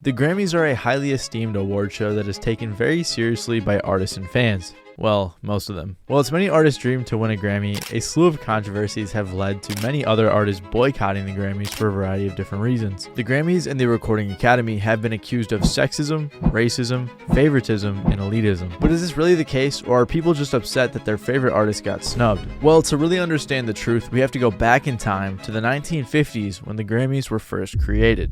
The Grammys are a highly esteemed award show that is taken very seriously by artists and fans. Well, most of them. While it's many artists' dream to win a Grammy, a slew of controversies have led to many other artists boycotting the Grammys for a variety of different reasons. The Grammys and the Recording Academy have been accused of sexism, racism, favoritism, and elitism. But is this really the case, or are people just upset that their favorite artist got snubbed? Well, to really understand the truth, we have to go back in time to the 1950s when the Grammys were first created.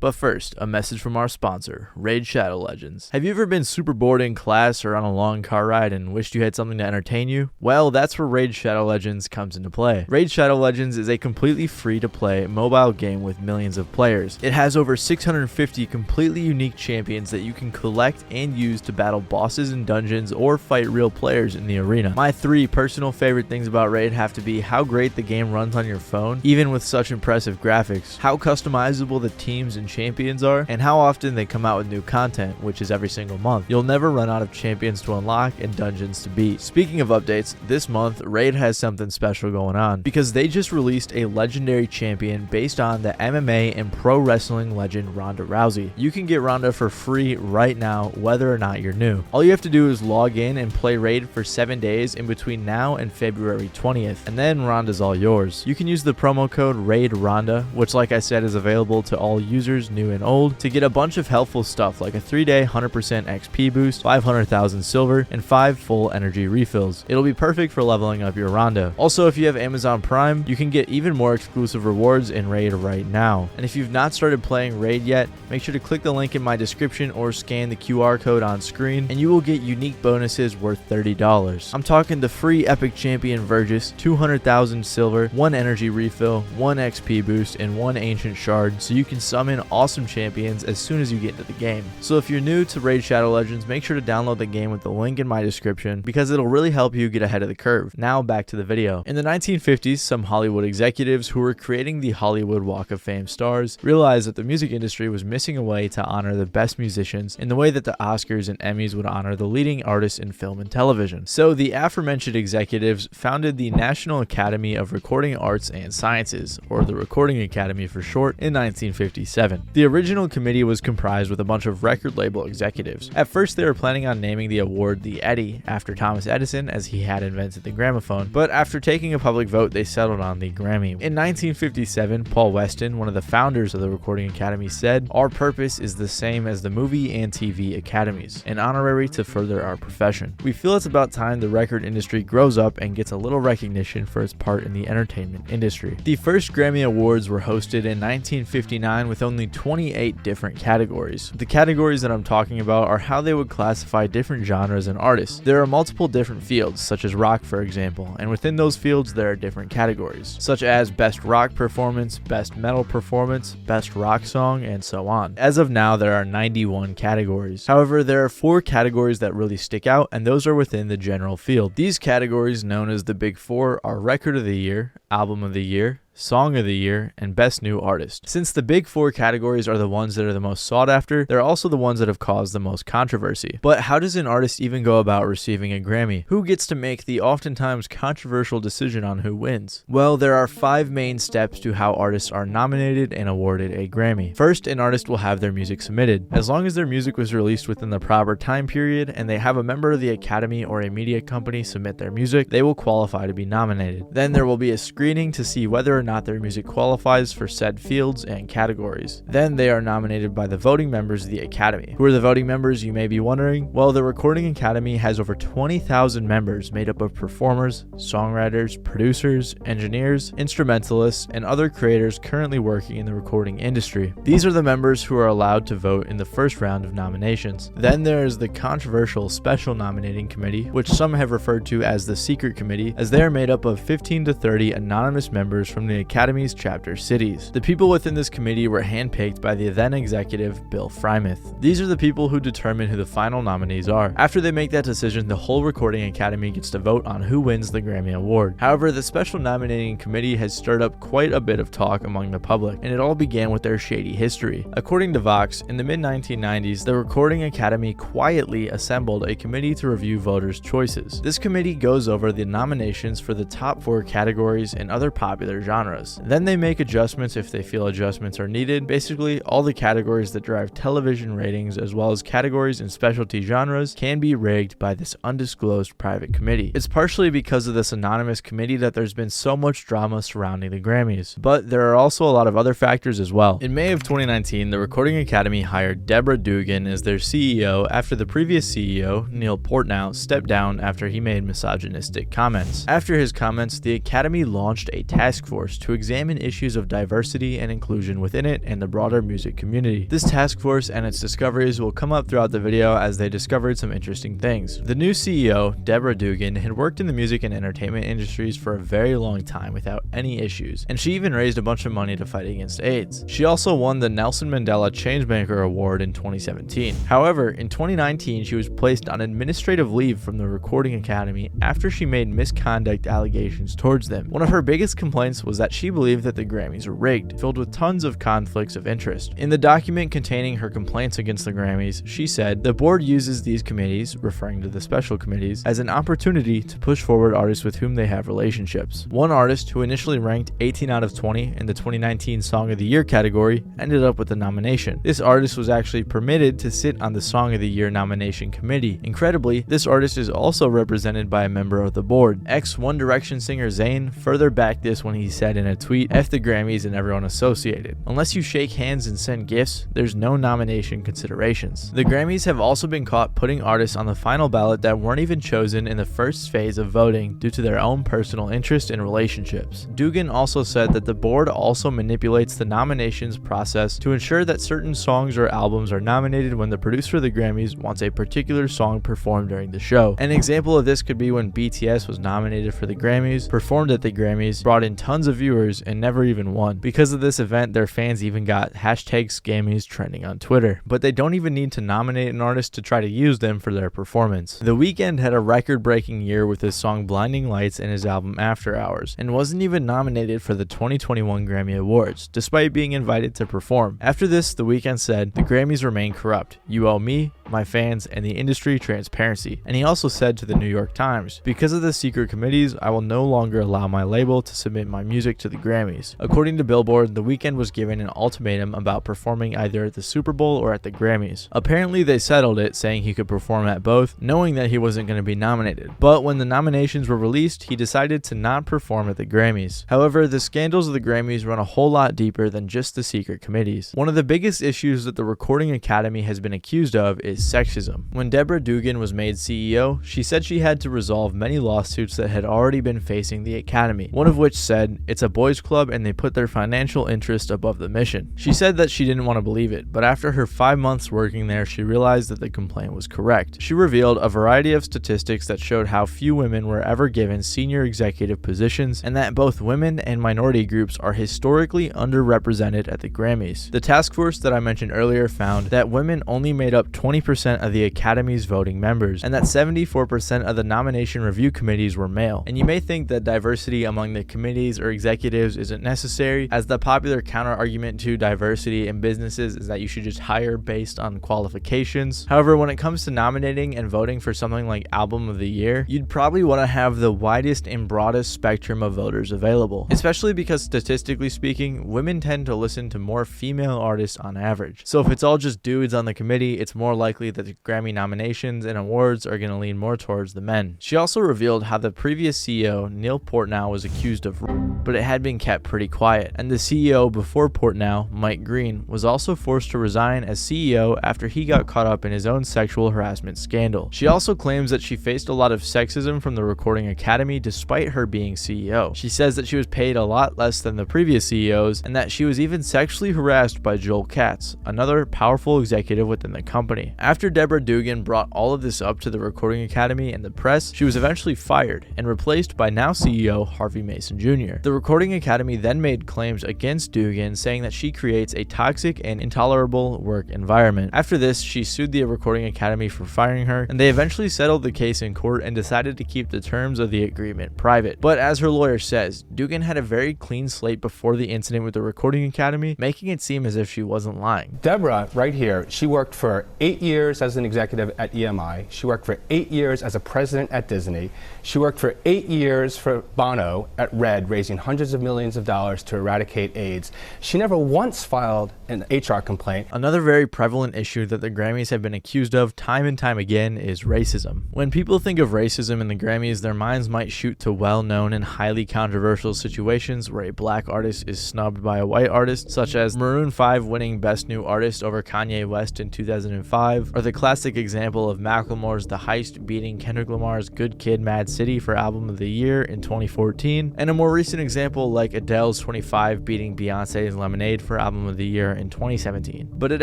But first, a message from our sponsor, Raid Shadow Legends. Have you ever been super bored in class or on a long car ride and wished you had something to entertain you? Well, that's where Raid Shadow Legends comes into play. Raid Shadow Legends is a completely free-to-play mobile game with millions of players. It has over 650 completely unique champions that you can collect and use to battle bosses in dungeons or fight real players in the arena. My 3 personal favorite things about Raid have to be how great the game runs on your phone, even with such impressive graphics, how customizable the teams and champions are, and how often they come out with new content, which is every single month. You'll never run out of champions to unlock and dungeons to beat. Speaking of updates, this month Raid has something special going on because they just released a legendary champion based on the MMA and pro wrestling legend Ronda Rousey. You can get Ronda for free right now, whether or not you're new. All you have to do is log in and play Raid for 7 days in between now and February 20th, and then Ronda's all yours. You can use the promo code RAIDRONDA, which like I said is available to all users new and old, to get a bunch of helpful stuff like a 3-day 100% XP boost, 500,000 silver, and 5 full energy refills. It'll be perfect for leveling up your Ronda. Also, if you have Amazon Prime, you can get even more exclusive rewards in Raid right now. And if you've not started playing Raid yet, make sure to click the link in my description or scan the QR code on screen, and you will get unique bonuses worth $30. I'm talking the free epic champion Vergis, 200,000 silver, 1 energy refill, 1 XP boost, and 1 ancient shard, so you can summon awesome champions as soon as you get into the game. So if you're new to Raid Shadow Legends, make sure to download the game with the link in my description because it'll really help you get ahead of the curve. Now back to the video. In the 1950s, some Hollywood executives who were creating the Hollywood Walk of Fame stars realized that the music industry was missing a way to honor the best musicians in the way that the Oscars and Emmys would honor the leading artists in film and television. So the aforementioned executives founded the National Academy of Recording Arts and Sciences, or the Recording Academy for short, in 1957. The original committee was comprised with a bunch of record label executives. At first, they were planning on naming the award the Eddie after Thomas Edison, as he had invented the gramophone, but after taking a public vote, they settled on the Grammy. In 1957, Paul Weston, one of the founders of the Recording Academy, said, "Our purpose is the same as the movie and TV academies, an honorary to further our profession. We feel it's about time the record industry grows up and gets a little recognition for its part in the entertainment industry." The first Grammy Awards were hosted in 1959 with only 28 different categories. The categories that I'm talking about are how they would classify different genres and artists. There are multiple different fields, such as rock for example, and within those fields there are different categories, such as best rock performance, best metal performance, best rock song, and so on. As of now, there are 91 categories. However, there are 4 categories that really stick out, and those are within the general field. These categories, known as the Big Four, are Record of the Year, Album of the Year, Song of the Year, and Best New Artist. Since the Big Four categories are the ones that are the most sought after, they're also the ones that have caused the most controversy. But how does an artist even go about receiving a Grammy? Who gets to make the oftentimes controversial decision on who wins? Well, there are 5 main steps to how artists are nominated and awarded a Grammy. First, an artist will have their music submitted. As long as their music was released within the proper time period and they have a member of the Academy or a media company submit their music, they will qualify to be nominated. Then there will be a screening to see whether or not their music qualifies for said fields and categories. Then they are nominated by the voting members of the Academy. Who are the voting members, you may be wondering? Well, the Recording Academy has over 20,000 members made up of performers, songwriters, producers, engineers, instrumentalists, and other creators currently working in the recording industry. These are the members who are allowed to vote in the first round of nominations. Then there is the controversial Special Nominating Committee, which some have referred to as the Secret Committee, as they are made up of 15 to 30 anonymous members from the Academy's chapter cities. The people within this committee were handpicked by the then executive Bill Frymouth. These are the people who determine who the final nominees are. After they make that decision, the whole Recording Academy gets to vote on who wins the Grammy Award. However, the Special Nominating Committee has stirred up quite a bit of talk among the public, and it all began with their shady history. According to Vox, in the mid-1990s, the Recording Academy quietly assembled a committee to review voters' choices. This committee goes over the nominations for the top 4 categories and other popular genres. Then they make adjustments if they feel adjustments are needed. Basically, all the categories that drive television ratings as well as categories in specialty genres can be rigged by this undisclosed private committee. It's partially because of this anonymous committee that there's been so much drama surrounding the Grammys, but there are also a lot of other factors as well. In May of 2019, the Recording Academy hired Deborah Dugan as their CEO after the previous CEO, Neil Portnow, stepped down after he made misogynistic comments. After his comments, the Academy launched a task force to examine issues of diversity and inclusion within it and the broader music community. This task force and its discoveries will come up throughout the video as they discovered some interesting things. The new CEO, Deborah Dugan, had worked in the music and entertainment industries for a very long time without any issues, and she even raised a bunch of money to fight against AIDS. She also won the Nelson Mandela Changemaker Award in 2017. However, in 2019, she was placed on administrative leave from the Recording Academy after she made misconduct allegations towards them. One of her biggest complaints was that she believed that the Grammys were rigged, filled with tons of conflicts of interest. In the document containing her complaints against the Grammys, she said, "The board uses these committees," referring to the special committees, "as an opportunity to push forward artists with whom they have relationships." One artist who initially ranked 18 out of 20 in the 2019 Song of the Year category ended up with the nomination. This artist was actually permitted to sit on the Song of the Year nomination committee. Incredibly, this artist is also represented by a member of the board. Ex-One Direction singer Zayn further backed this when he said in a tweet, "F the Grammys and everyone associated. Unless you shake hands and send gifts, there's no nomination considerations." The Grammys have also been caught putting artists on the final ballot that weren't even chosen in the first phase of voting due to their own personal interest in relationships. Dugan also said that the board also manipulates the nominations process to ensure that certain songs or albums are nominated when the producer of the Grammys wants a particular song performed during the show. An example of this could be when BTS was nominated for the Grammys, performed at the Grammys, brought in tons of viewers, and never even won. Because of this event, their fans even got #Scammys trending on Twitter. But they don't even need to nominate an artist to try to use them for their performance. The Weeknd had a record-breaking year with his song Blinding Lights and his album After Hours, and wasn't even nominated for the 2021 Grammy Awards, despite being invited to perform. After this, The Weeknd said, "The Grammys remain corrupt. You owe me, my fans, and the industry transparency." And he also said to the New York Times, "Because of the secret committees, I will no longer allow my label to submit my music to the Grammys." According to Billboard, The Weeknd was given an ultimatum about performing either at the Super Bowl or at the Grammys. Apparently they settled it, saying he could perform at both, knowing that he wasn't going to be nominated. But when the nominations were released, he decided to not perform at the Grammys. However, the scandals of the Grammys run a whole lot deeper than just the secret committees. One of the biggest issues that the Recording Academy has been accused of is sexism. When Deborah Dugan was made CEO, she said she had to resolve many lawsuits that had already been facing the Academy, one of which said, "It's a boys' club and they put their financial interest above the mission." She said that she didn't want to believe it, but after her 5 months working there, she realized that the complaint was correct. She revealed a variety of statistics that showed how few women were ever given senior executive positions, and that both women and minority groups are historically underrepresented at the Grammys. The task force that I mentioned earlier found that women only made up 20% of the Academy's voting members, and that 74% of the nomination review committees were male. And you may think that diversity among the committees or executives isn't necessary, as the popular counter-argument to diversity in businesses is that you should just hire based on qualifications. However, when it comes to nominating and voting for something like Album of the Year, you'd probably want to have the widest and broadest spectrum of voters available, especially because statistically speaking, women tend to listen to more female artists on average. So if it's all just dudes on the committee, it's more likely that the Grammy nominations and awards are going to lean more towards the men. She also revealed how the previous CEO, Neil Portnow, was accused of rape, but it had been kept pretty quiet. And the CEO before Portnow, Mike Green, was also forced to resign as CEO after he got caught up in his own sexual harassment scandal. She also claims that she faced a lot of sexism from the Recording Academy despite her being CEO. She says that she was paid a lot less than the previous CEOs, and that she was even sexually harassed by Joel Katz, another powerful executive within the company. After Deborah Dugan brought all of this up to the Recording Academy and the press, she was eventually fired and replaced by now CEO Harvey Mason Jr. The Recording Academy then made claims against Dugan, saying that she creates a toxic and intolerable work environment. After this, she sued the Recording Academy for firing her, and they eventually settled the case in court and decided to keep the terms of the agreement private. But as her lawyer says, Dugan had a very clean slate before the incident with the Recording Academy, making it seem as if she wasn't lying. Deborah, right here, she worked for 8 years years as an executive at EMI. She worked for 8 years as a president at Disney. She worked for 8 years for Bono at Red, raising hundreds of millions of dollars to eradicate AIDS. She never once filed an HR complaint. Another very prevalent issue that the Grammys have been accused of time and time again is racism. When people think of racism in the Grammys, their minds might shoot to well-known and highly controversial situations where a black artist is snubbed by a white artist, such as Maroon 5 winning Best New Artist over Kanye West in 2005, or the classic example of Macklemore's The Heist beating Kendrick Lamar's Good Kid, Mad City for Album of the Year in 2014, and a more recent example like Adele's 25 beating Beyonce's Lemonade for Album of the Year in 2017. But it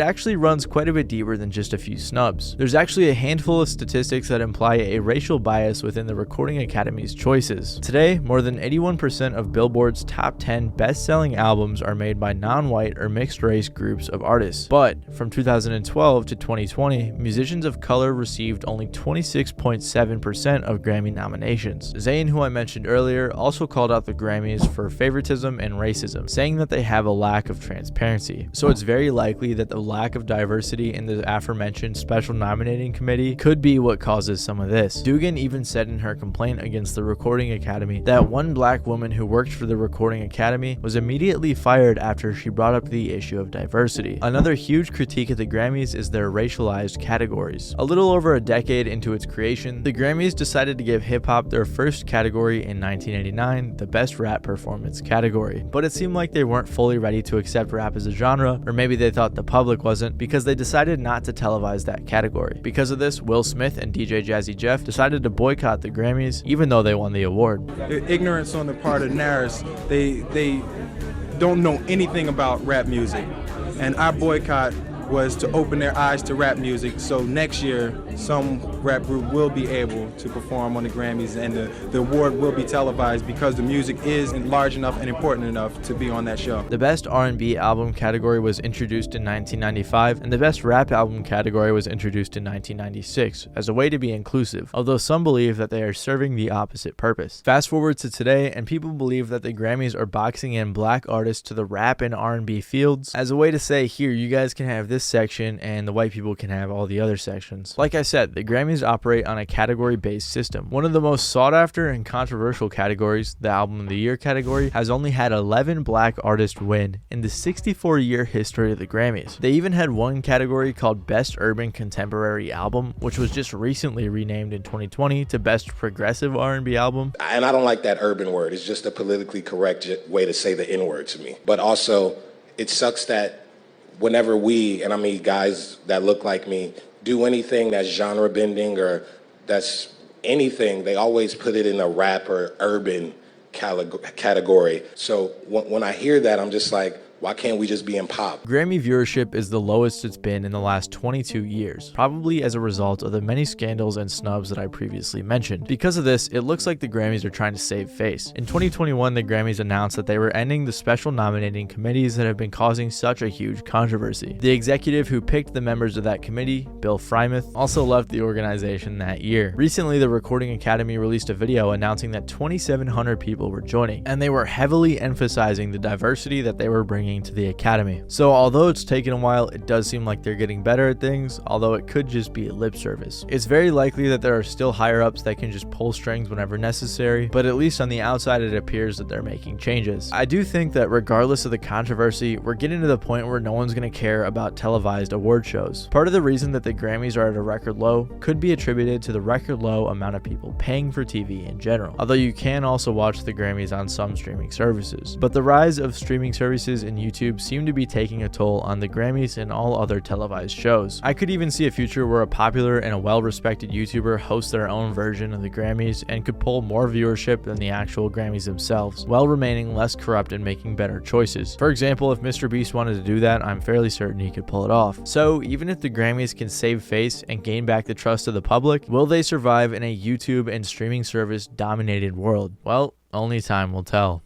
actually runs quite a bit deeper than just a few snubs. There's actually a handful of statistics that imply a racial bias within the Recording Academy's choices. Today, more than 81% of Billboard's top 10 best-selling albums are made by non-white or mixed-race groups of artists. But from 2012 to 2020, musicians of color received only 26.7% of Grammy nominations. Zayn, who I mentioned earlier, also called out the Grammys for favoritism and racism, saying that they have a lack of transparency. So it's very likely that the lack of diversity in the aforementioned special nominating committee could be what causes some of this. Dugan even said in her complaint against the Recording Academy that one black woman who worked for the Recording Academy was immediately fired after she brought up the issue of diversity. Another huge critique of the Grammys is their racialized categories. A little over a decade into its creation, the Grammys decided to give hip-hop their first category in 1989, the Best Rap Performance category. But it seemed like they weren't fully ready to accept rap as a genre, or maybe they thought the public wasn't, because they decided not to televise that category. Because of this, Will Smith and DJ Jazzy Jeff decided to boycott the Grammys, even though they won the award. Ignorance on the part of naras. They don't know anything about rap music, and our boycott was to open their eyes to rap music, so next year some rap group will be able to perform on the Grammys, and the award will be televised because the music is large enough and important enough to be on that show. The Best R&B Album category was introduced in 1995, and the Best Rap Album category was introduced in 1996 as a way to be inclusive, although some believe that they are serving the opposite purpose. Fast forward to today, and people believe that the Grammys are boxing in black artists to the rap and R&B fields as a way to say, here, you guys can have this section and the white people can have all the other sections. Like I said, the Grammys operate on a category-based system. One of the most sought after and controversial categories, the Album of the Year category, has only had 11 black artists win in the 64-year history of the Grammys. They even had one category called Best Urban Contemporary Album, which was just recently renamed in 2020 to Best Progressive R&B Album. And I don't like that urban word. It's just a politically correct way to say the N-word to me. But also, it sucks that whenever we, and I mean guys that look like me, do anything that's genre bending or that's anything, they always put it in a rap or urban category. So when I hear that, I'm just like, why can't we just be in pop? Grammy viewership is the lowest it's been in the last 22 years, probably as a result of the many scandals and snubs that I previously mentioned. Because of this, it looks like the Grammys are trying to save face. In 2021, the Grammys announced that they were ending the special nominating committees that have been causing such a huge controversy. The executive who picked the members of that committee, Bill Frymouth, also left the organization that year. Recently, the Recording Academy released a video announcing that 2,700 people were joining, and they were heavily emphasizing the diversity that they were bringing to the Academy. So although it's taken a while, it does seem like they're getting better at things, although it could just be a lip service. It's very likely that there are still higher ups that can just pull strings whenever necessary, but at least on the outside it appears that they're making changes. I do think that regardless of the controversy, we're getting to the point where no one's going to care about televised award shows. Part of the reason that the Grammys are at a record low could be attributed to the record low amount of people paying for TV in general, although you can also watch the Grammys on some streaming services. But the rise of streaming services in YouTube seem to be taking a toll on the Grammys and all other televised shows. I could even see a future where a popular and a well-respected YouTuber hosts their own version of the Grammys and could pull more viewership than the actual Grammys themselves, while remaining less corrupt and making better choices. For example, if Mr. Beast wanted to do that, I'm fairly certain he could pull it off. So even if the Grammys can save face and gain back the trust of the public, will they survive in a YouTube and streaming service dominated world? Well, only time will tell.